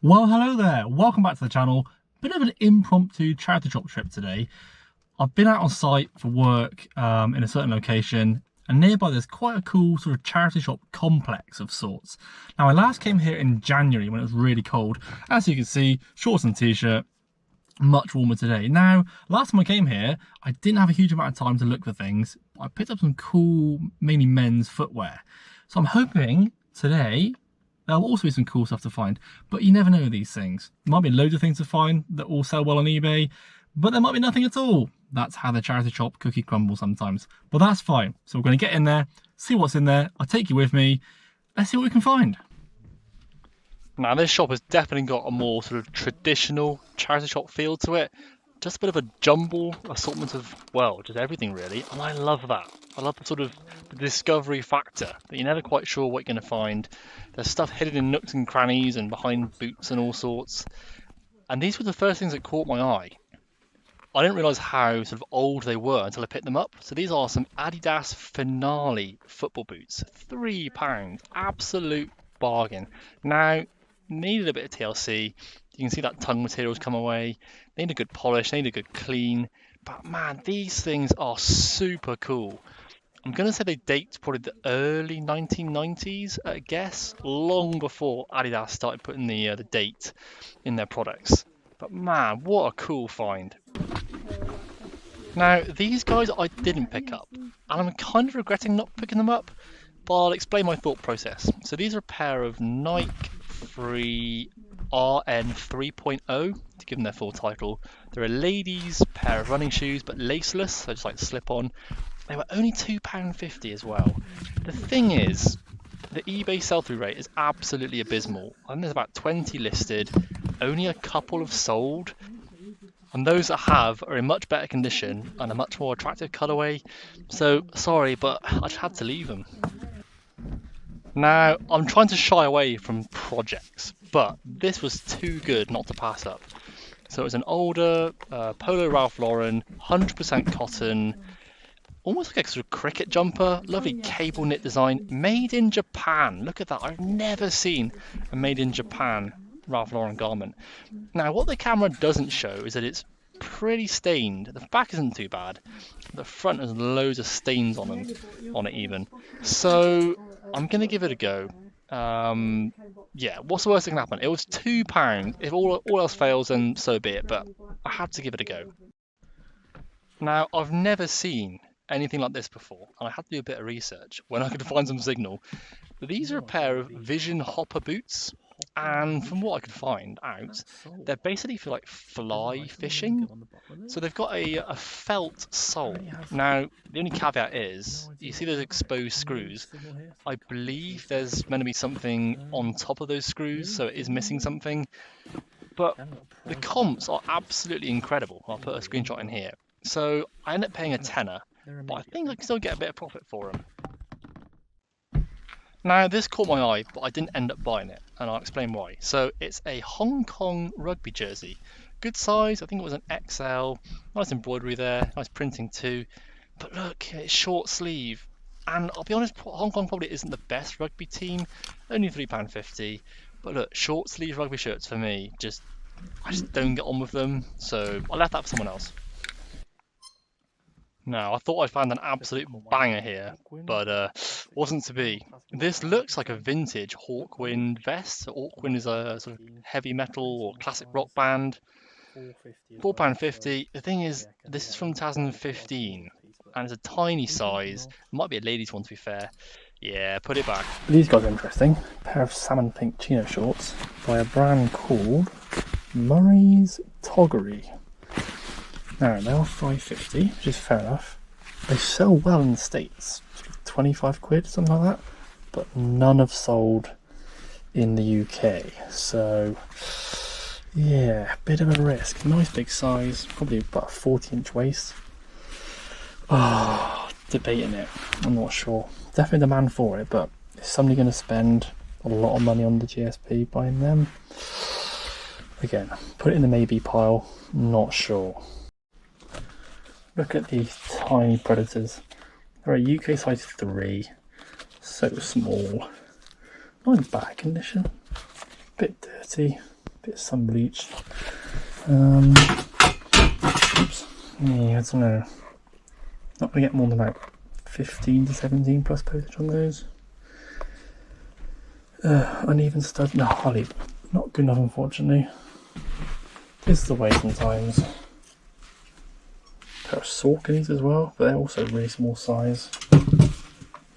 Well, hello there. Welcome back to the channel. Bit of an impromptu charity shop trip today. I've been out on site for work in a certain location, and nearby there's quite a cool sort of charity shop complex of sorts. Now, I last came here in January when it was really cold. As you can see, shorts and t-shirt, much warmer today. Now, last time I came here, I didn't have a huge amount of time to look for things. I picked up some cool, mainly men's footwear. So I'm hoping today there'll also be some cool stuff to find, but you never know with these things. There might be loads of things to find that all sell well on eBay, but there might be nothing at all. That's how the charity shop cookie crumbles sometimes, but that's fine. So we're going to get in there, see what's in there. I'll take you with me. Let's see what we can find. Now, this shop has definitely got a more sort of traditional charity shop feel to it. Just a bit of a jumble assortment of, well, just everything really. And I love that. I love the sort of the discovery factor that you're never quite sure what you're going to find. There's stuff hidden in nooks and crannies and behind boots and all sorts. And these were the first things that caught my eye. I didn't realise how sort of old they were until I picked them up. So these are some Adidas Finale football boots. £3. Absolute bargain. Now, needed a bit of TLC. You can see that tongue material's come away. They need a good polish, they need a good clean. But man, these things are super cool. I'm going to say they date probably the early 1990s, I guess, long before Adidas started putting the date in their products. But man, what a cool find. Now, these guys I didn't pick up, and I'm kind of regretting not picking them up, but I'll explain my thought process. So these are a pair of Nike Free RN 3.0 to give them their full title. They're a ladies' pair of running shoes, but laceless, so just like slip on. They were only £2.50 as well. The thing is, the eBay sell-through rate is absolutely abysmal. I think there's about 20 listed, only a couple have sold, and those that have are in much better condition and a much more attractive colourway. So sorry, but I just had to leave them. Now, I'm trying to shy away from projects, but this was too good not to pass up. So it was an older Polo Ralph Lauren, 100% cotton, almost like a sort of cricket jumper, lovely cable knit design, made in Japan. Look at that, I've never seen a made in Japan Ralph Lauren garment. Now, what the camera doesn't show is that it's pretty stained. The back isn't too bad. The front has loads of stains on it even. So I'm gonna give it a go. Yeah, what's the worst that can happen? It was £2. If all else fails, then so be it, but I had to give it a go. Now, I've never seen anything like this before, and I had to do a bit of research when I could find some signal. But these are a pair of Vision Hopper boots, and from what I could find out, they're basically for like fly fishing. So they've got a felt sole. Now, the only caveat is, you see those exposed screws? I believe there's meant to be something on top of those screws, so it is missing something. But the comps are absolutely incredible. I'll put a screenshot in here. So I ended up paying a tenner, but I think I can still get a bit of profit for them. Now, this caught my eye, but I didn't end up buying it, and I'll explain why. So it's a Hong Kong rugby jersey. Good size, I think it was an XL, nice embroidery there, nice printing too. But look, it's short sleeve, and I'll be honest, Hong Kong probably isn't the best rugby team, only £3.50. But look, short sleeve rugby shirts for me, I just don't get on with them, so I left that for someone else. Now, I thought I found an absolute banger here, but wasn't to be. This looks like a vintage Hawkwind vest. So Hawkwind is a sort of heavy metal or classic rock band. £4.50. The thing is, this is from 2015, and it's a tiny size. It might be a ladies' one, to be fair. Yeah, put it back. These guys are interesting. A pair of salmon pink chino shorts by a brand called Murray's Toggery. Now, they are £5.50, which is fair enough. They sell well in the States, sort of 25 quid, something like that, but none have sold in the UK. So, yeah, bit of a risk. Nice big size, probably about a 40-inch waist. Oh, debating it. I'm not sure. Definitely demand for it, but is somebody going to spend a lot of money on the GSP buying them? Again, put it in the maybe pile, not sure. Look at these tiny predators. They're a UK size 3, so small. Not in bad condition, bit dirty, bit of sun bleach. Oops. Yeah, I don't know. Not going to get more than about 15 to 17 plus postage on those. Uneven stud. No, I'll leave. Not good enough, unfortunately. This is the way sometimes. Pair of Sauconys as well, but they're also really small size.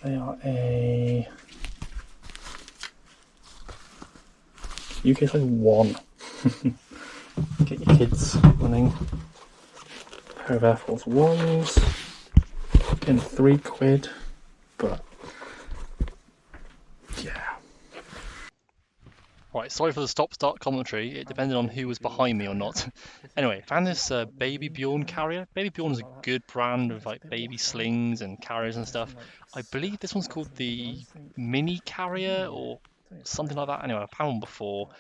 They are a UK size 1. Get your kids running. Pair of Air Force 1s. Again, £3, but yeah. Right, sorry for the stop-start commentary. It depended on who was behind me or not. Anyway, found this Baby Bjorn carrier. Baby Bjorn is a good brand of like baby slings and carriers and stuff. I believe this one's called the Mini Carrier or something like that. Anyway, I've found one before.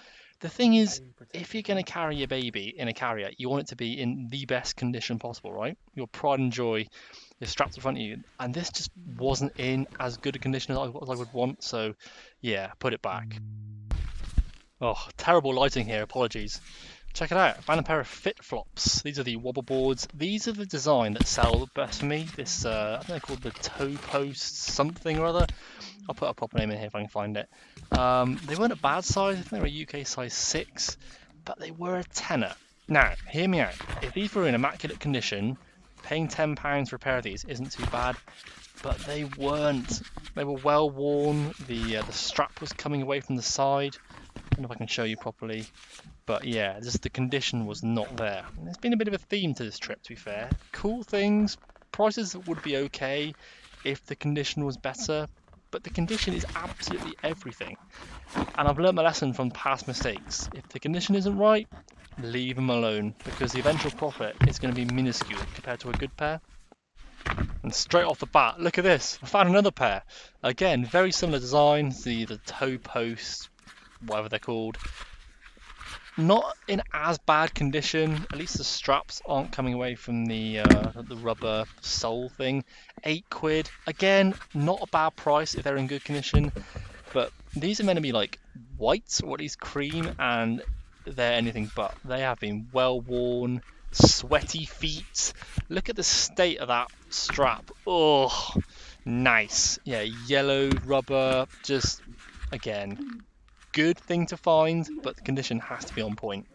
The thing is, if you're going to carry your baby in a carrier, you want it to be in the best condition possible, right? Your pride and joy is strapped in front of you, and this just wasn't in as good a condition as I would want, so yeah, put it back. Oh, terrible lighting here, apologies. Check it out, I found a pair of Fit Flops. These are the wobble boards. These are the design that sell the best for me. This, I think they're called the Toe Post something or other. I'll put a proper name in here if I can find it. They weren't a bad size, I think they were a UK size 6, but they were a tenner. Now, hear me out. If these were in immaculate condition, paying £10 for a pair of these isn't too bad, but they weren't. They were well worn, the strap was coming away from the side. I don't know if I can show you properly, but yeah, just the condition was not there. And there's been a bit of a theme to this trip, to be fair. Cool things, prices would be okay if the condition was better, but the condition is absolutely everything. And I've learned my lesson from past mistakes. If the condition isn't right, leave them alone, because the eventual profit is going to be minuscule compared to a good pair. And straight off the bat, look at this, I found another pair. Again, very similar design, the toe post, whatever they're called. Not in as bad condition, at least the straps aren't coming away from the rubber sole thing. £8, again, not a bad price if they're in good condition, but these are meant to be like white or at least cream, and they're anything but. They have been well worn, sweaty feet. Look at the state of that strap. Oh, nice. Yeah, yellow rubber, just again, good thing to find, but the condition has to be on point.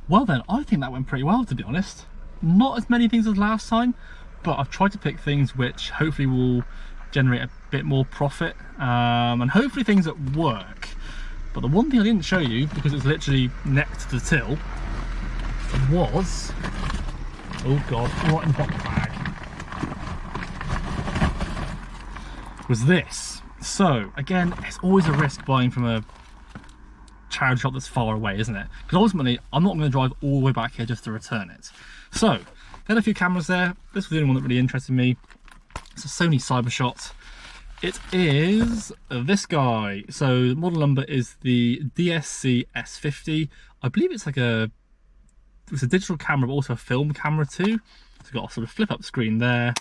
Well then, I think that went pretty well, to be honest. Not as many things as last time, but I've tried to pick things which hopefully will generate a bit more profit, and hopefully things that work. But the one thing I didn't show you, because it's literally next to the till, was, oh god, right in the bottom bag, was this. So again, it's always a risk buying from a charity shop that's far away, isn't it? Because ultimately, I'm not going to drive all the way back here just to return it. So, there had a few cameras there. This was the only one that really interested me. It's a Sony Cybershot. It is this guy. So the model number is the DSC S50. I believe it's like it's a digital camera, but also a film camera too. It's got a sort of flip up screen there.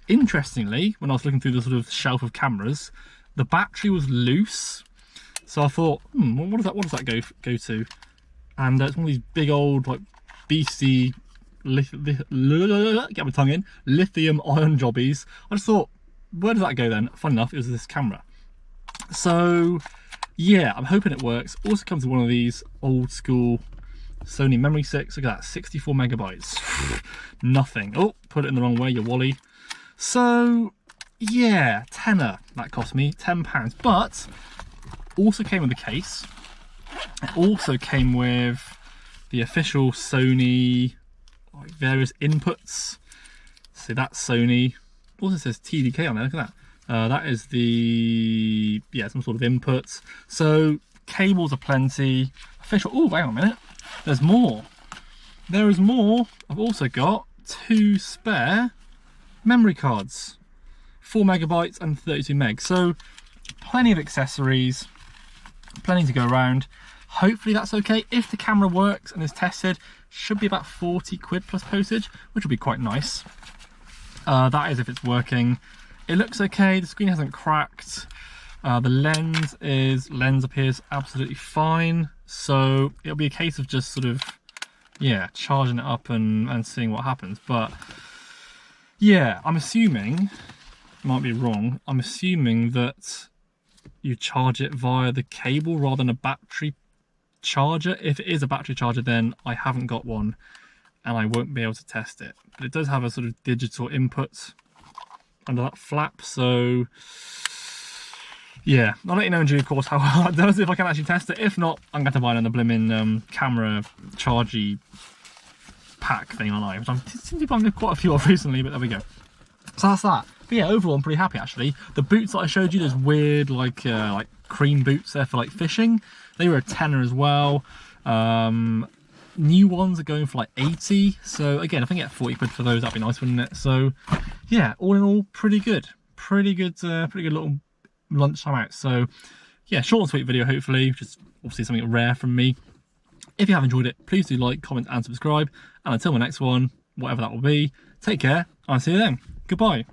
Interestingly, when I was looking through the sort of shelf of cameras, the battery was loose. So I thought, what does that go to? And it's one of these big old like beastie get my tongue in, lithium ion jobbies. I just thought, where does that go then? Fun enough, it was this camera. So yeah, I'm hoping it works. Also comes with one of these old school Sony memory sticks. Look at that, 64 megabytes. Nothing. Oh, put it in the wrong way, you wally. So yeah, tenner, that cost me £10, but also came with a case. It also came with the official Sony, like, various inputs. So that's Sony. Also says TDK on there, look at that. That is the, yeah, some sort of inputs. So cables are plenty. Official, oh, hang on a minute. There's more. There is more. I've also got 2 spare memory cards. 4 megabytes and 32 meg. So plenty of accessories, plenty to go around. Hopefully that's okay. If the camera works and is tested, should be about £40 plus postage, which will be quite nice. That is if it's working. It looks okay, the screen hasn't cracked. The lens appears absolutely fine. So it'll be a case of just sort of, yeah, charging it up and seeing what happens. But yeah, I'm assuming, might be wrong, I'm assuming that you charge it via the cable rather than a battery charger. If it is a battery charger, then I haven't got one and I won't be able to test it. But it does have a sort of digital input under that flap, so yeah, I'll let you know in due course how well that does, if I can actually test it. If not, I'm going to buy another blimmin' camera chargy pack thing online, which I'm seem to be buying quite a few of recently, but there we go. So that's that. But yeah, overall I'm pretty happy actually. The boots that I showed you, those weird like cream boots there for like fishing, they were a tenner as well. New ones are going for like 80, so again, if I can get 40 quid for those, that'd be nice, wouldn't it? So yeah, all in all, pretty good little lunchtime out. So yeah, short and sweet video, hopefully, just obviously something rare from me. If you have enjoyed it, please do like, comment and subscribe, and until my next one, whatever that will be, take care, and I'll see you then. Goodbye.